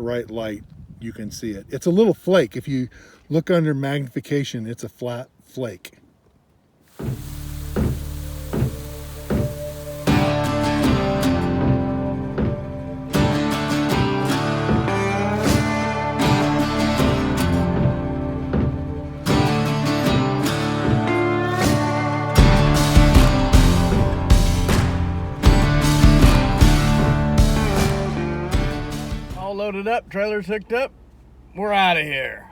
right light, you can see it. It's a little flake. If you look under magnification, it's a flat flake. Loaded up, trailers hooked up, we're out of here.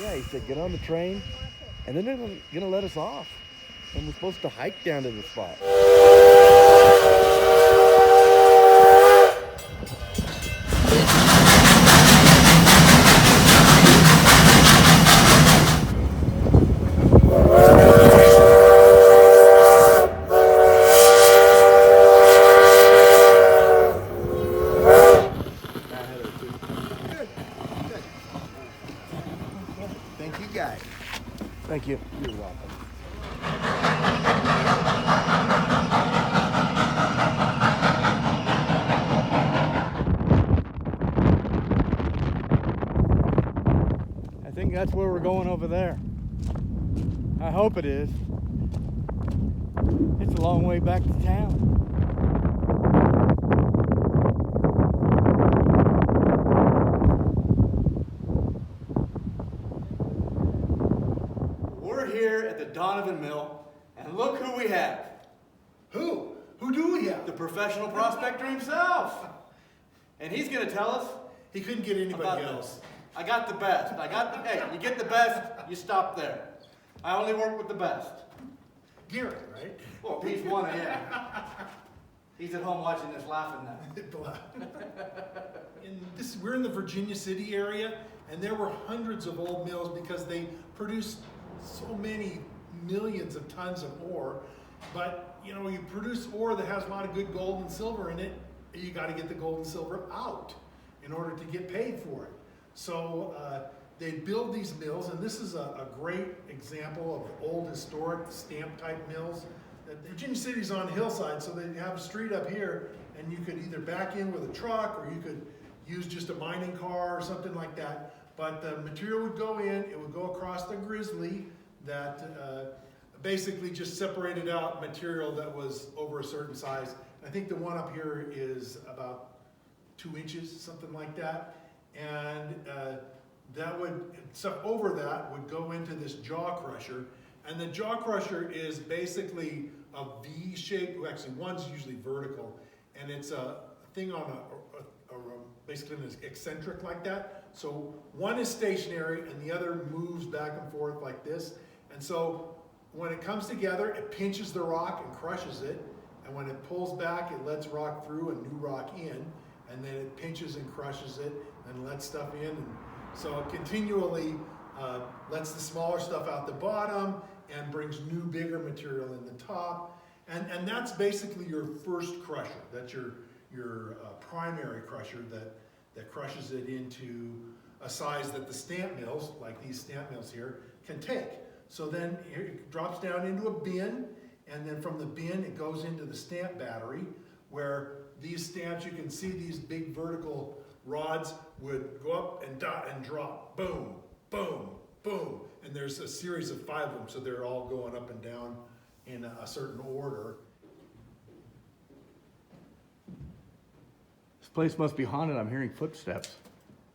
Yeah, he said get on the train and then they're gonna let us off and we're supposed to hike down to the spot. Thank you, guys. Thank you. You're welcome. I think that's where we're going over there. I hope it is. It's a long way back to town. We're here at the Donovan Mill, and look who we have. Who? Who do we have? The professional prospector himself. And he's going to tell us He couldn't get anybody about else. this. I got the best. Hey, you get the best, you stop there. I only work with the best. Garrett, right? Well, he's one of them. He's at home watching this laughing now. We're in the Virginia City area, and there were hundreds of old mills because they produced so many millions of tons of ore. But you know, you produce ore that has a lot of good gold and silver in it, you got to get the gold and silver out in order to get paid for it. So they build these mills, and this is a great example of old historic stamp type mills. Virginia City's on a hillside, so they have a street up here, and you could either back in with a truck or you could use just a mining car or something like that. But the material would go in, it would go across the grizzly that basically just separated out material that was over a certain size. I think the one up here is about 2 inches, something like that. And so over that would go into this jaw crusher. And the jaw crusher is basically a V shape. Actually, one's usually vertical, and it's a thing on basically an eccentric like that. So one is stationary, and the other moves back and forth like this. And so when it comes together, it pinches the rock and crushes it. And when it pulls back, it lets rock through and new rock in. And then it pinches and crushes it and lets stuff in. And so it continually lets the smaller stuff out the bottom and brings new, bigger material in the top. And that's basically your first crusher. That's your primary crusher that crushes it into a size that the stamp mills, like these stamp mills here, can take. So then it drops down into a bin, and then from the bin it goes into the stamp battery, where these stamps, you can see these big vertical rods would go up and dot and drop, boom, boom, boom. And there's a series of 5 of them, so they're all going up and down in a certain order. This place must be haunted. I'm hearing footsteps.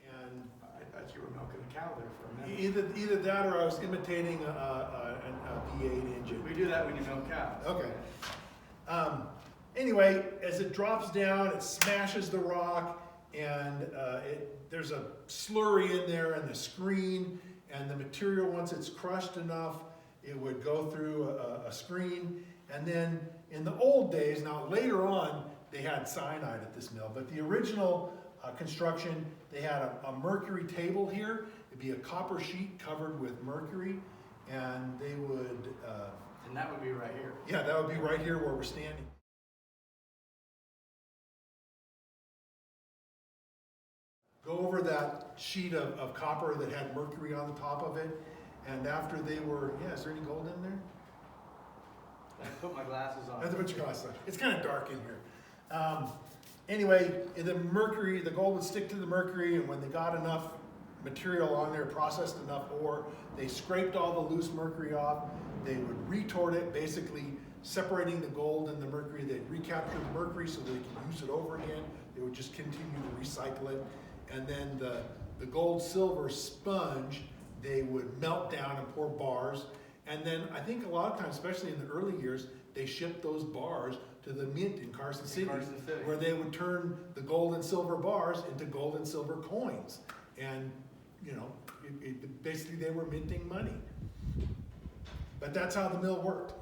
And I thought you were milking a cow there for a minute. either that or I was imitating a V8 engine. We do that when you milk cows. Okay. Anyway, as it drops down, it smashes the rock, and there's a slurry in there and the screen, and the material, once it's crushed enough, it would go through a screen. And then in the old days, now later on, they had cyanide at this mill, but the original construction, they had a mercury table here. It'd be a copper sheet covered with mercury, and they would... and that would be right here. Yeah, that would be right here where we're standing. go over that sheet of copper that had mercury on the top of it. And after they were, yeah, is there any gold in there? I put my glasses on. That's what your glasses are. It's kind of dark in here. Anyway, the gold would stick to the mercury, and when they got enough material on there, processed enough ore, they scraped all the loose mercury off. They would retort it, basically separating the gold and the mercury. They'd recapture the mercury so they could use it over again. They would just continue to recycle it. And then the gold silver sponge, they would melt down and pour bars. And then I think a lot of times, especially in the early years, they shipped those bars to the mint in Carson City, where they would turn the gold and silver bars into gold and silver coins. And, you know, basically they were minting money. But that's how the mill worked.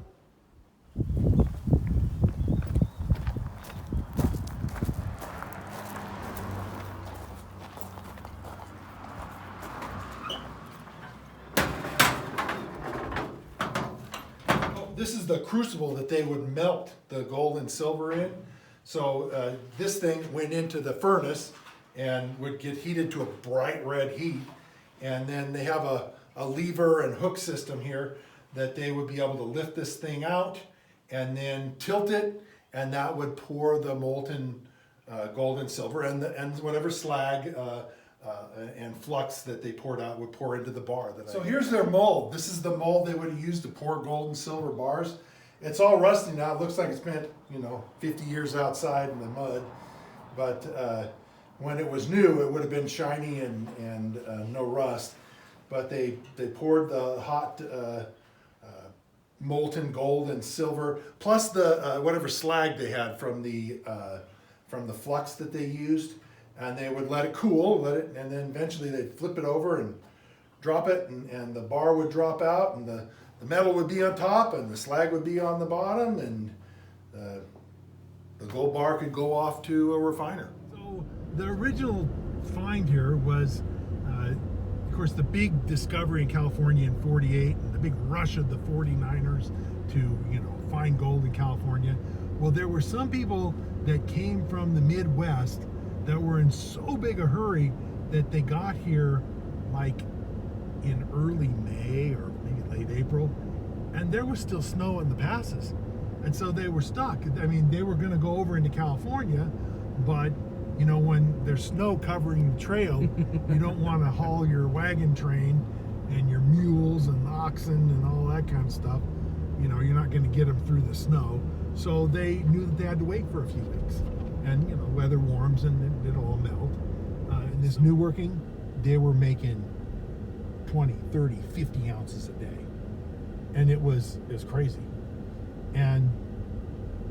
This is the crucible that they would melt the gold and silver in. So this thing went into the furnace and would get heated to a bright red heat. And then they have a lever and hook system here that they would be able to lift this thing out and then tilt it, and that would pour the molten gold and silver, and whatever slag and flux that they poured out would pour into the bar. So here's their mold. This is the mold they would have used to pour gold and silver bars. It's all rusty now. It looks like it's spent, 50 years outside in the mud. But when it was new, it would have been shiny and no rust. But they poured the hot molten gold and silver, plus the whatever slag they had from the flux that they used. And they would let it cool, and then eventually they'd flip it over and drop it, and the bar would drop out, and the metal would be on top, and the slag would be on the bottom, and the gold bar could go off to a refiner. So the original find here was, of course, the big discovery in California in '48, and the big rush of the 49ers to, find gold in California. Well, there were some people that came from the Midwest that were in so big a hurry that they got here like in early May or maybe late April, and there was still snow in the passes, and so they were stuck. I mean, they were going to go over into California, but when there's snow covering the trail, you don't want to haul your wagon train and your mules and oxen and all that kind of stuff. You're not going to get them through the snow, so they knew that they had to wait for a few weeks. And weather warms and it'll all melt. In this new working, they were making 20, 30, 50 ounces a day. And it was crazy. And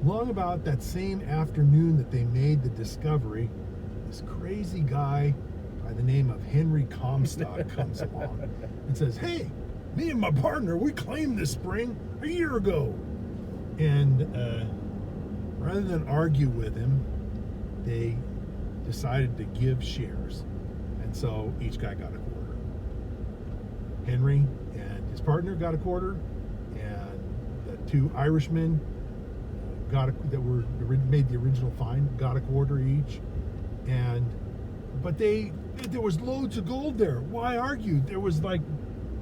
long about that same afternoon that they made the discovery, this crazy guy by the name of Henry Comstock comes along and says, "Hey, me and my partner, we claimed this spring a year ago." And rather than argue with him, they decided to give shares, and so each guy got a quarter. Henry and his partner got a quarter, and the two Irishmen made the original find got a quarter each. But there was loads of gold there. Why argue? There was like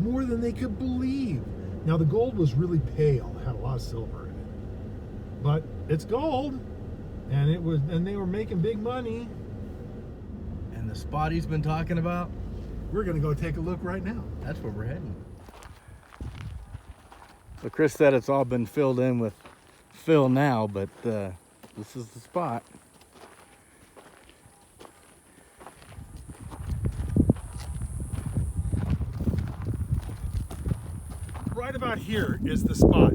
more than they could believe. Now the gold was really pale, had a lot of silver in it, but it's gold. And they were making big money. And the spot he's been talking about, we're gonna go take a look right now. that's where we're heading. So Chris said it's all been filled in with fill now, but this is the spot. Right about here is the spot.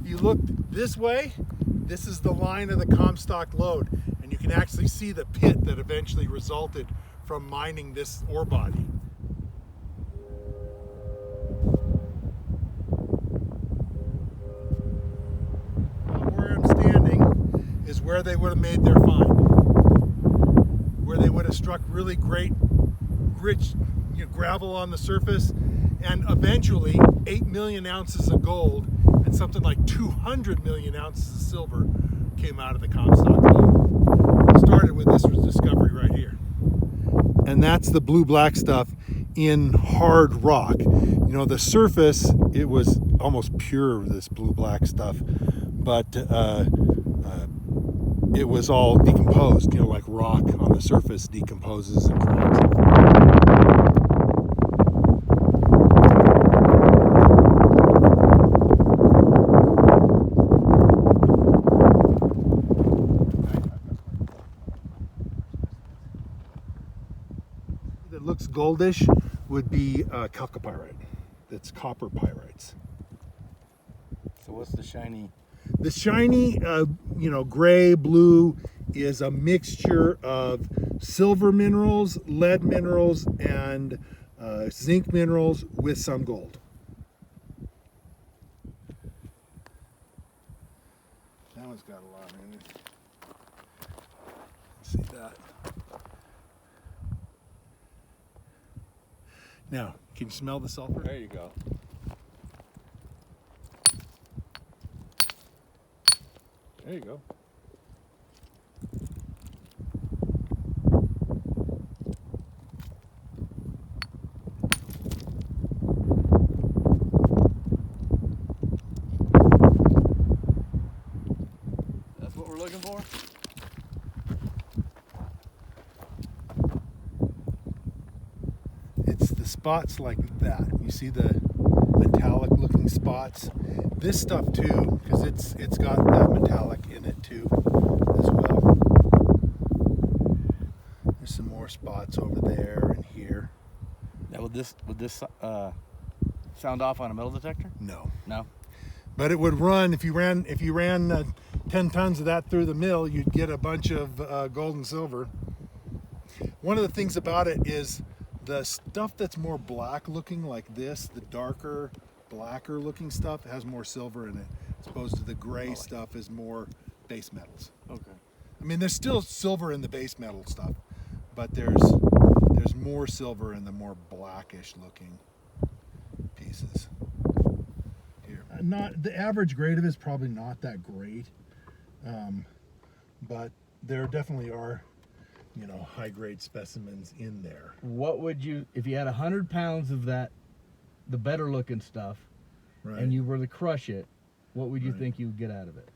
If you look this way, this is the line of the Comstock lode, and you can actually see the pit that eventually resulted from mining this ore body. Where I'm standing is where they would have made their find, where they would have struck really great, rich gravel on the surface, and eventually 8 million ounces of gold and something like 200 million ounces of silver came out of the Comstock lode. Started with this discovery right here. and that's the blue-black stuff in hard rock. You know, the surface, it was almost pure, this blue-black stuff, but it was all decomposed, you know, like rock on the surface decomposes and cracks. That looks goldish would be chalcopyrite. That's copper pyrites. So what's the shiny? The shiny, you know, gray, blue is a mixture of silver minerals, lead minerals, and zinc minerals with some gold. That one's got a lot in it. See that? Now, can you smell the sulfur? There you go. There you go. That's what we're looking for? It's the spots like that. You see the metallic looking spots? This stuff too, because it's got that metallic in it too as well. There's some more spots over there and here. Now would this sound off on a metal detector? No. No. But it would run, if you ran 10 tons of that through the mill, you'd get a bunch of gold and silver. One of the things about it is the stuff that's more black looking like this, the darker, blacker looking stuff has more silver in it, as opposed to the gray stuff is more base metals. Okay. I mean, there's still silver in the base metal stuff, but there's more silver in the more blackish looking pieces. Here. Not the average grade of it is probably not that great, but there definitely are, you know, high grade specimens in there. What would you, if you had 100 pounds of that, the better looking stuff, Right. and you were to crush it, what would you Right. think you would get out of it?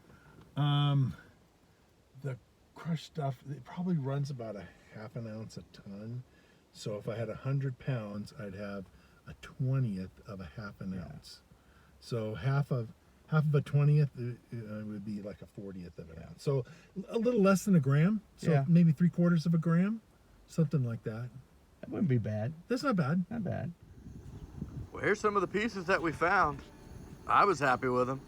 The crushed stuff, it probably runs about a half an ounce a ton. So if I had 100 pounds, I'd have a 20th of a half an ounce. So half of a 20th would be like a 40th of an ounce. So a little less than a gram. So Yeah. maybe 3/4 of a gram, something like that. That wouldn't be bad. That's not bad. Not bad. Well, here's some of the pieces that we found. I was happy with them.